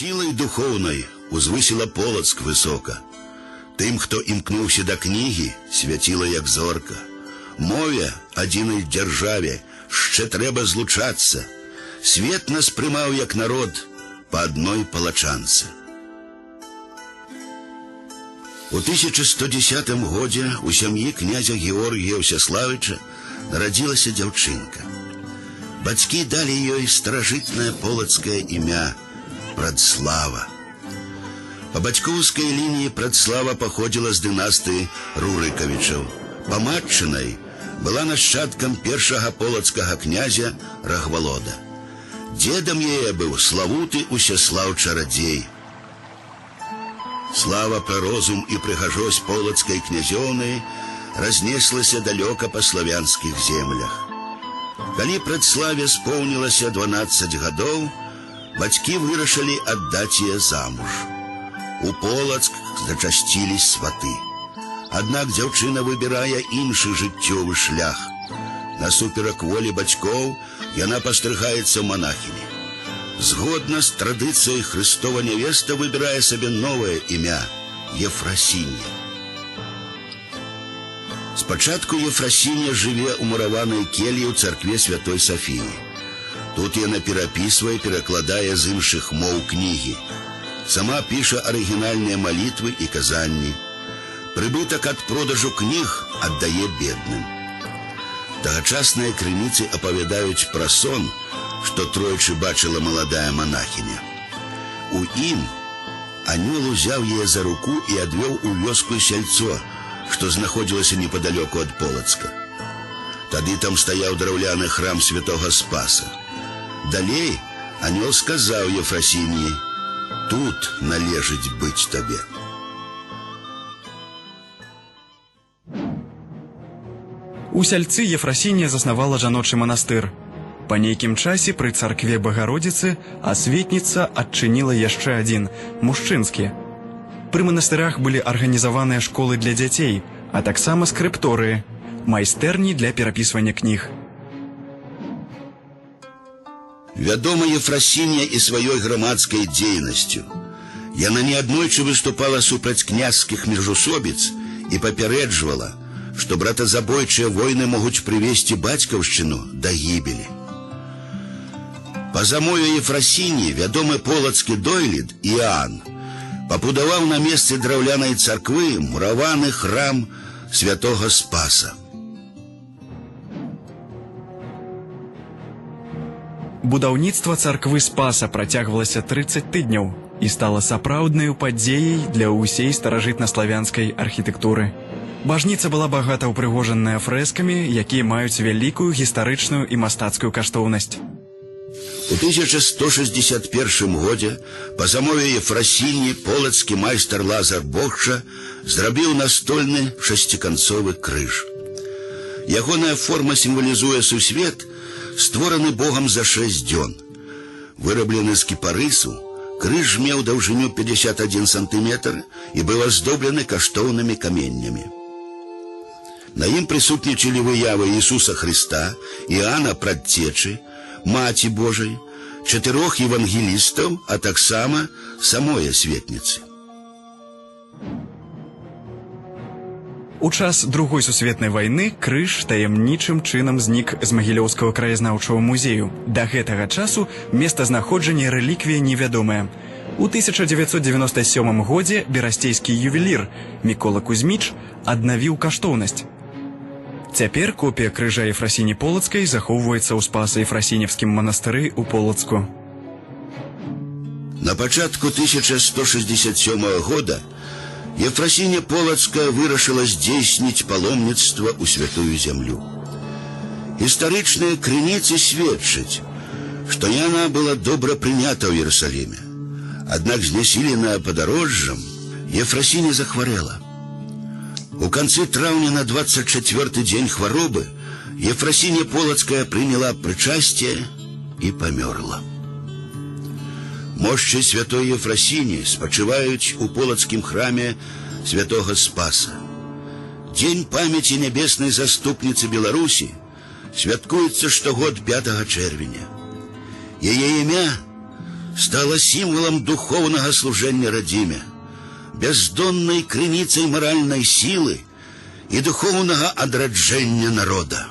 Силой духовной узвысила Полоцк высоко. Тым, хто імкнуўся да кнігі, свяціла як зорка. Мове адзінай дзяржаве ще трэба злучацца. Свет нас прымаў як народ па адной палачанцы. У 1110 годзе у сям'і князя Георгія Ўсяславіча нарадзілася дзяўчынка. Бацькі далі ёй старажытнае полацкае імя Прадслава. По бацькоўскай лініі Прадслава паходзіла з дынастыі Рурыкавічаў. Па матчынай была нашчадкам першага полацкага князя Рагвалода. Дзедам яе быў славуты Усяслаў Чарадзей. Слава пра розум і прыгажосць полацкай князёўны разнеслася далёка па славянскіх землях. Калі Прадславе споўнілася 12 гадоў, бацькі вырашылі аддаць яе замуж. У Полацк зачасцілі сваты. Аднак дзяўчына выбірае іншы жыццёвы шлях. Насуперак волі бацькоў яна пастрыгаецца ў манахіні. Згодна з традыцыяй Хрыстова нявеста выбірае сабе новае імя Ефрасіння. Спачатку Ефрасіння жыве ў мураванай кельі ў царкве Святой Сафіі. Тут яна перапісвае, перакладае з іншых моў кнігі. Сама піша арыгінальныя малітвы і казанні. Прыбытак ад продажу кніг аддае бедным. Тагачасныя крыніцы апавядаюць пра сон, што тройчы бачыла маладая манахіня. У ім анёл узяў яе за руку і адвёў у вёску сяльцо, што знаходзілася непадалёку ад Полацка. Тады там стаяў драўляны храм святога Спаса. Далей анёл сказаў Ефрасініі: «Тут належыць быць табе». У сяльцы Ефрасіння заснавала жаночы манастыр. Па нейкім часе пры царкве Багародзіцы асветніца адчыніла яшчэ адзін, мужчынскі. Пры манастырах былі арганізаваныя школы для дзяцей, а таксама скрыпторыі, майстэрні для перапісвання кніг. Вядома Ефрасіння і сваёй грамадскай дзейнасцю. Яна неаднойчы выступала супраць князскіх міжусобіц і папярэджвала, што братазабойчыя войны могуць прывесці бацькаўшчыну да гібелі. Па замове Ефрасіні вядомы полацкі дойлід Іан пабудаваў на месцы драўлянай царквы мураваны храм святога Спаса. Будаўніцтва царквы Спаса працягвалася 30 тыдняў і стала сапраўднаю падзеяй для ўсей старажытнаславянскай архітэктуры. Бажніца была багата ўпрыгожаная фрэскамі, якія маюць вялікую гістарычную і мастацкую каштоўнасць. У 1161 годзе па замове Ефрасіні полацкі майстар Лазар Богча зрабіў настольны шасціканцовы крыж. Ягоная форма сімвалізуе сусвет, створаны Богам за 6 дзён. Выраблены з кіпарысу, крыж меў даўжыню 51 сантыметр і быў аздоблены каштоўнымі каменнямі. На ім прысутнічалі выявы Ісуса Хрыста, Іана Прадцечы, Маці Божай, 4 евангелістаў, а таксама самой асветніцы. У час Другой сусветнай вайны крыж таямнічым чынам знік з Магілёўскага краязнаўчага музею. Да гэтага часу месцазнаходжанне рэліквіі невядомае. У 1997 годзе берасцейскі ювелір Мікола Кузьміч аднавіў каштоўнасць. Цяпер копія крыжа Ефрасіні Полацкай захоўваецца ў Спаса-Ефрасіневскім манастыры ў Полацку. На пачатку 1167 года Ефрасіня Полацкая вырашыла здзейсніць паломніцтва ў святую зямлю. Гістарычныя крыніцы сведчаць, што яна была добра прынята ў Іерусаліме. Аднак знясіленая падарожжам, Ефрасіня захварэла. У канцы траўня на 24-й дзень хваробы Ефрасіня Полацкая прыняла прычасце і памёрла. Мошчы святой Ефрасіні спачываюць у полацкім храме святога Спаса. Дзень памяці нябеснай заступніцы Беларусі святкуецца штогод 5 чэрвеня. Яе імя стала символом духовного служения родиме, бездонной крыницей моральной силы и духовного адраджения народа.